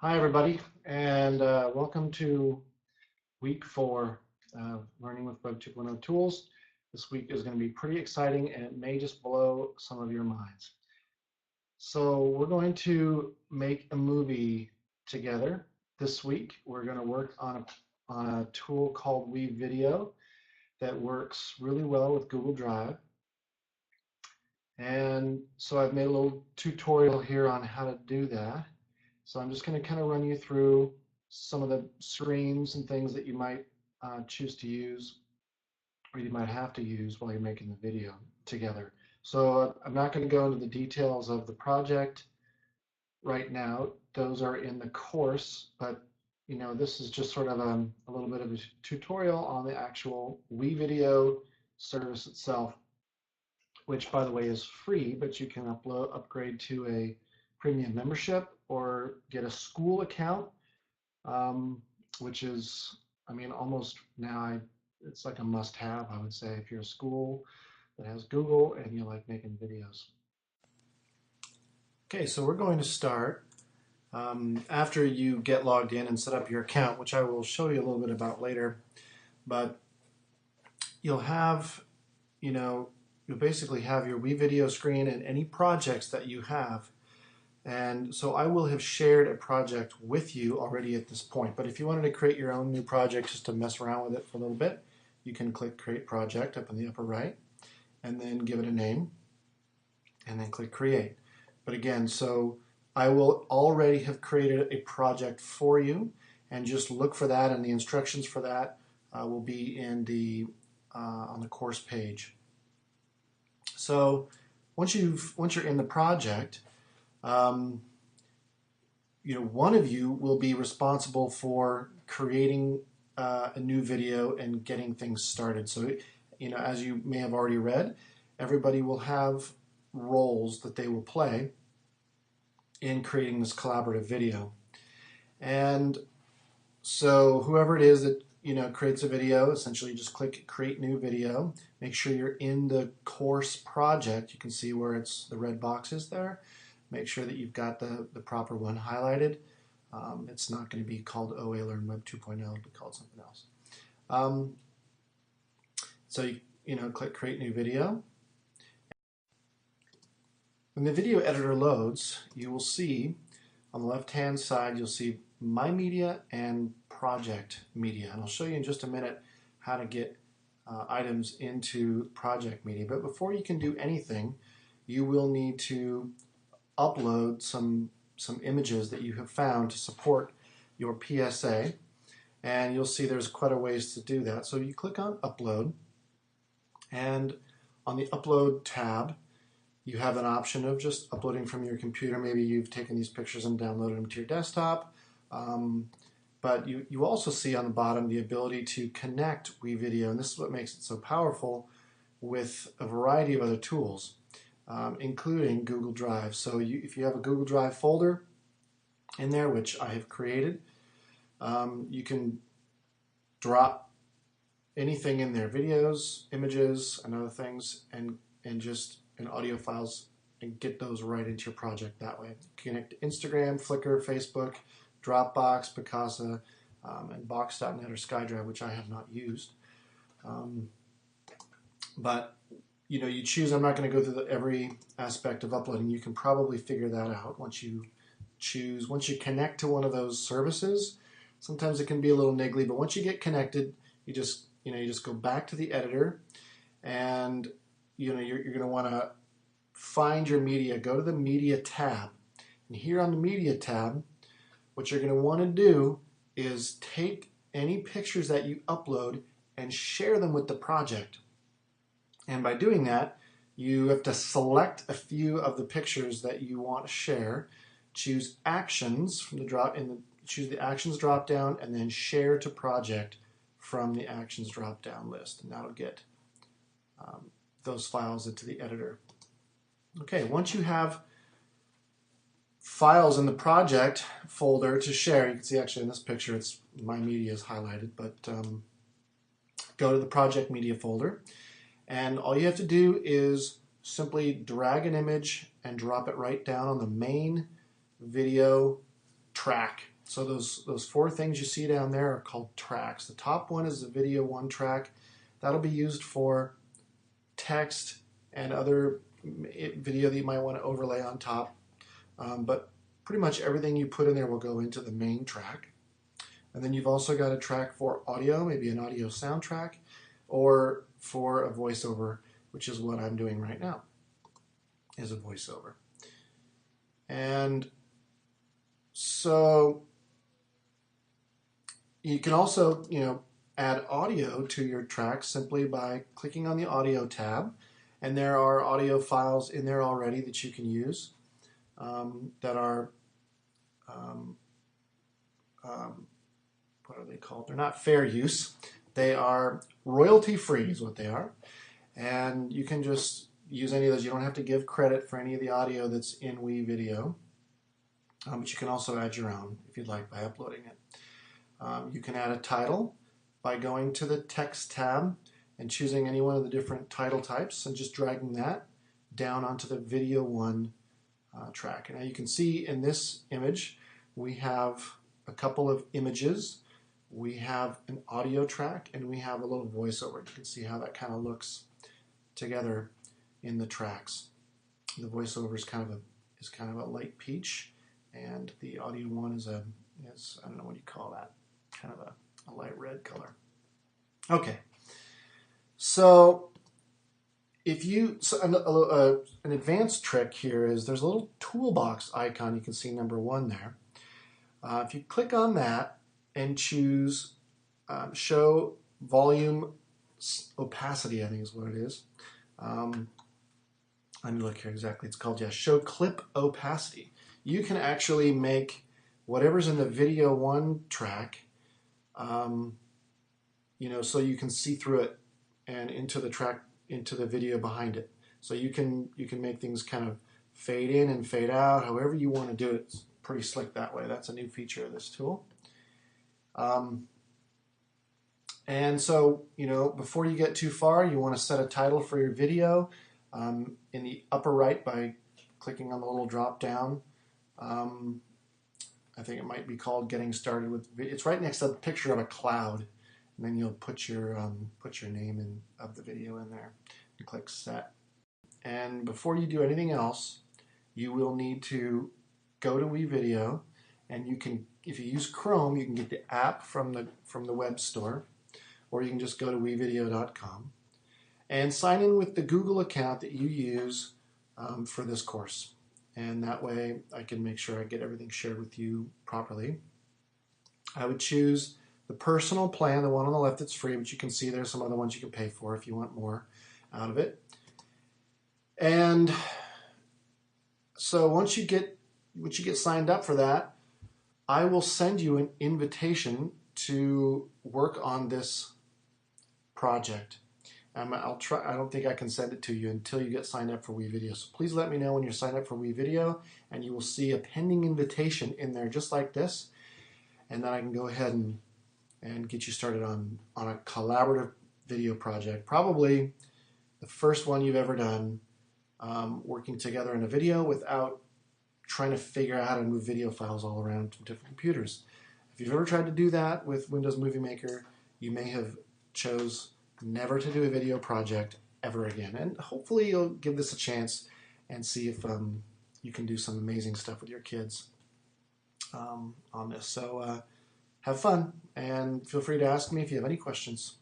Hi, everybody, and welcome to week 4 of Learning with Web 2.0 Tools. This week is going to be pretty exciting, and it may just blow some of your minds. So we're going to make a movie together this week. We're going to work on a tool called WeVideo that works really well with Google Drive. And so I've made a little tutorial here on how to do that. So I'm just going to kind of run you through some of the screens and things that you might choose to use, or you might have to use while you're making the video together. So I'm not going to go into the details of the project right now. Those are in the course, but this is just sort of a little bit of a tutorial on the actual WeVideo service itself, which by the way is free, but you can upgrade to a premium membership or get a school account, which is, I mean, almost now it's like a must-have, I would say, if you're a school that has Google and you like making videos. Okay, so we're going to start after you get logged in and set up your account, which I will show you a little bit about later. But you'll have, you'll basically have your WeVideo screen and any projects that you have. And so I will have shared a project with you already at this point. But if you wanted to create your own new project just to mess around with it for a little bit, you can click Create Project up in the upper right, and then give it a name, and then click Create. But again, so I will already have created a project for you, and just look for that, and the instructions for that will be in on the course page. So once you're in the project, one of you will be responsible for creating a new video and getting things started. So, as you may have already read, everybody will have roles that they will play in creating this collaborative video. And so whoever it is that creates a video, essentially just click Create New Video. Make sure you're in the course project. You can see where the red boxes there. Make sure that you've got the proper one highlighted. It's not going to be called OA Learn Web 2.0. It'll be called something else. So you click Create New Video. When the video editor loads, you will see on the left-hand side, you'll see My Media and Project Media. And I'll show you in just a minute how to get items into Project Media. But before you can do anything, you will need to upload some images that you have found to support your PSA, and you'll see there's quite a ways to do that. So you click on Upload, and on the Upload tab you have an option of just uploading from your computer. Maybe you've taken these pictures and downloaded them to your desktop, but you also see on the bottom the ability to connect WeVideo, and this is what makes it so powerful, with a variety of other tools, including Google Drive. So if you have a Google Drive folder in there, which I have created, you can drop anything in there, videos, images, and other things, and audio files, and get those right into your project that way. Connect to Instagram, Flickr, Facebook, Dropbox, Picasa, and Box.net or SkyDrive, which I have not used. But you choose. I'm not going to go through every aspect of uploading. You can probably figure that out once you connect to one of those services. Sometimes it can be a little niggly, but once you get connected, you just go back to the editor, and you're going to want to find your media. Go to the Media tab, and here on the Media tab, what you're going to want to do is take any pictures that you upload and share them with the project. And by doing that, you have to select a few of the pictures that you want to share, choose Actions from choose the Actions drop down, and then Share to Project from the Actions drop down list, and that'll get those files into the editor. Okay, once you have files in the project folder to share, you can see actually in this picture it's My Media is highlighted, but go to the Project Media folder, and all you have to do is simply drag an image and drop it right down on the main video track So those four things you see down there are called tracks. The top one is the video 1 track. That'll be used for text and other video that you might want to overlay on top. But pretty much everything you put in there will go into the main track. And then you've also got a track for audio, maybe an audio soundtrack, or for a voiceover, which is what I'm doing right now, is a voiceover. And so you can also, add audio to your track simply by clicking on the audio tab. And there are audio files in there already that you can use that are, what are they called? They're not fair use. They are royalty free is what they are. And you can just use any of those. You don't have to give credit for any of the audio that's in WeVideo. But you can also add your own if you'd like by uploading it. You can add a title by going to the text tab and choosing any one of the different title types and just dragging that down onto the video 1 track. And now you can see in this image we have a couple of images, we have an audio track, and we have a little voiceover. You can see how that kind of looks together in the tracks. The voiceover is kind of a light peach, and the audio one is I don't know what you call that, kind of a light red color. Okay, so an advanced trick here is there's a little toolbox icon. You can see number 1 there. If you click on that and choose show volume opacity, I think is what it is. Let me look here exactly. It's called, show clip opacity. You can actually make whatever's in the video 1 track, so you can see through it and into the track, into the video behind it. So you can make things kind of fade in and fade out, however you want to do it. It's pretty slick that way. That's a new feature of this tool. And so, before you get too far, you want to set a title for your video in the upper right by clicking on the little drop down. I think it might be called Getting Started with Video. It's right next to the picture of a cloud, and then you'll put your name of the video in there and click Set. And before you do anything else, you will need to go to WeVideo, and you can, if you use Chrome, you can get the app from the web store, or you can just go to wevideo.com and sign in with the Google account that you use for this course. And that way I can make sure I get everything shared with you properly. I would choose the personal plan, the one on the left that's free, but you can see there's some other ones you can pay for if you want more out of it. And so once you get signed up for that, I will send you an invitation to work on this project. I'll try. I don't think I can send it to you until you get signed up for WeVideo. So please let me know when you're signed up for WeVideo, and you will see a pending invitation in there just like this, and then I can go ahead and get you started on a collaborative video project. Probably the first one you've ever done, working together in a video without trying to figure out how to move video files all around to different computers. If you've ever tried to do that with Windows Movie Maker, you may have chose never to do a video project ever again. And hopefully you'll give this a chance and see if you can do some amazing stuff with your kids on this. So have fun, and feel free to ask me if you have any questions.